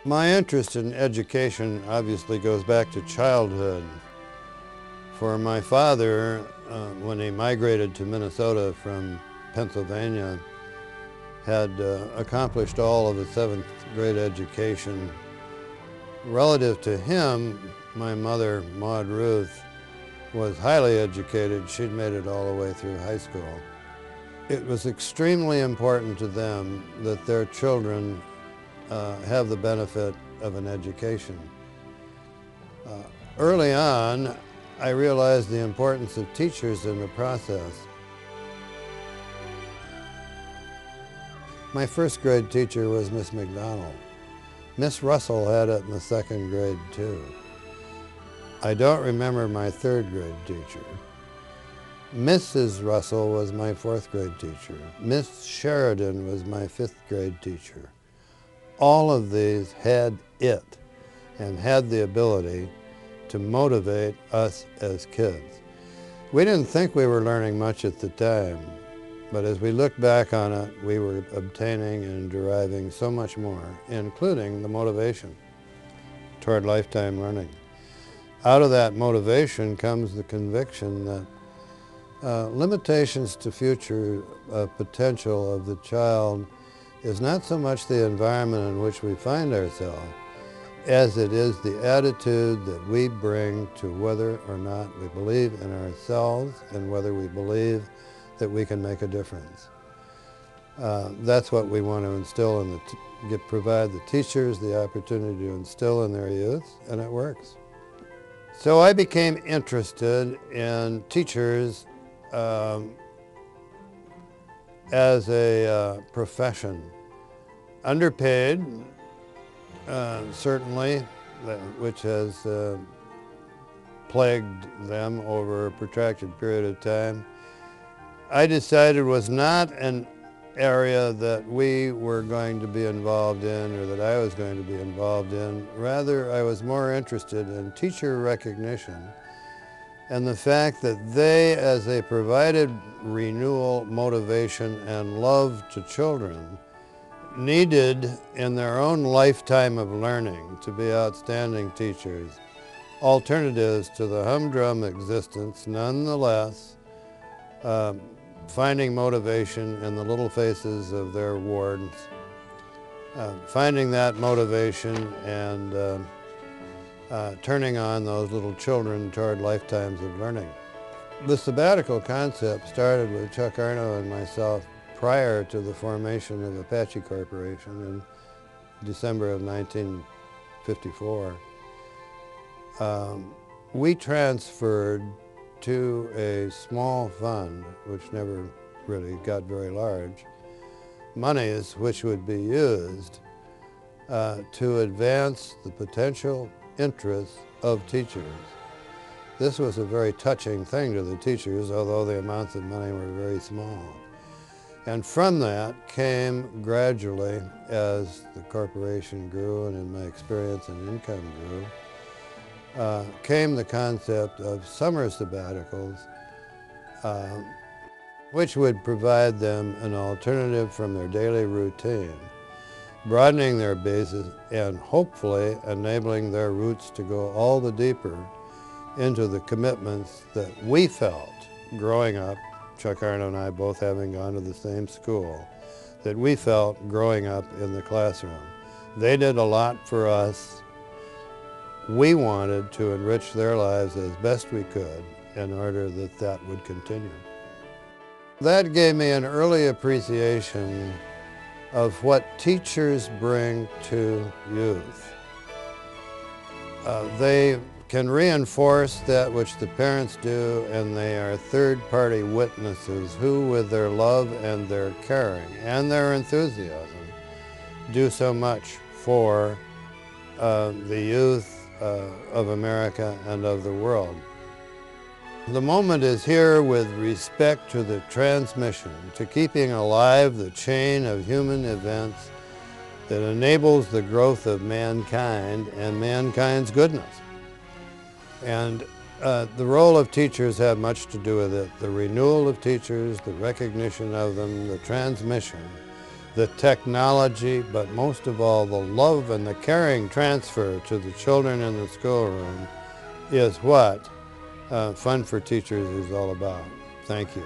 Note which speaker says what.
Speaker 1: My interest in education obviously goes back to childhood. For my father, when he migrated to Minnesota from Pennsylvania, had accomplished all of a 7th grade education. Relative to him, my mother, Maud Ruth, was highly educated. She'd made it all the way through high school. It was extremely important to them that their children have the benefit of an education. Early on, I realized the importance of teachers in the process. My 1st grade teacher was Miss McDonald. Miss Russell had it in the 2nd grade too. I don't remember my 3rd grade teacher. Mrs. Russell was my 4th grade teacher. Miss Sheridan was my 5th grade teacher. All of these had it and had the ability to motivate us as kids. We didn't think we were learning much at the time, but as we look back on it, we were obtaining and deriving so much more, including the motivation toward lifetime learning. Out of that motivation comes the conviction that limitations to future potential of the child is not so much the environment in which we find ourselves as it is the attitude that we bring to whether or not we believe in ourselves and whether we believe that we can make a difference. That's what we want to instill in provide the teachers the opportunity to instill in their youth, and it works. So I became interested in teachers as a profession. Underpaid, certainly, which has plagued them over a protracted period of time. I decided was not an area that we were going to be involved in or that I was going to be involved in. Rather, I was more interested in teacher recognition and the fact that they, as they provided renewal, motivation, and love to children, needed in their own lifetime of learning to be outstanding teachers, alternatives to the humdrum existence, nonetheless, finding motivation in the little faces of their wards, finding that motivation and turning on those little children toward lifetimes of learning. The sabbatical concept started with Chuck Arno and myself prior to the formation of Apache Corporation in December of 1954. We transferred to a small fund, which never really got very large, monies which would be used to advance the potential interests of teachers. This was a very touching thing to the teachers, although the amounts of money were very small. And from that came gradually, as the corporation grew and in my experience and income grew, came the concept of summer sabbaticals, which would provide them an alternative from their daily routine, broadening their bases and hopefully enabling their roots to go all the deeper into the commitments that we felt growing up, Chuck Arno and I both having gone to the same school, that we felt growing up in the classroom. They did a lot for us. We wanted to enrich their lives as best we could in order that that would continue. That gave me an early appreciation of what teachers bring to youth. They can reinforce that which the parents do, and they are third-party witnesses who, with their love and their caring and their enthusiasm, do so much for the youth of America and of the world. The moment is here with respect to the transmission, to keeping alive the chain of human events that enables the growth of mankind and mankind's goodness. And the role of teachers have much to do with it. The renewal of teachers, the recognition of them, the transmission the technology, but most of all the love and the caring transfer to the children in the schoolroom is what Fun for Teachers is all about. Thank you.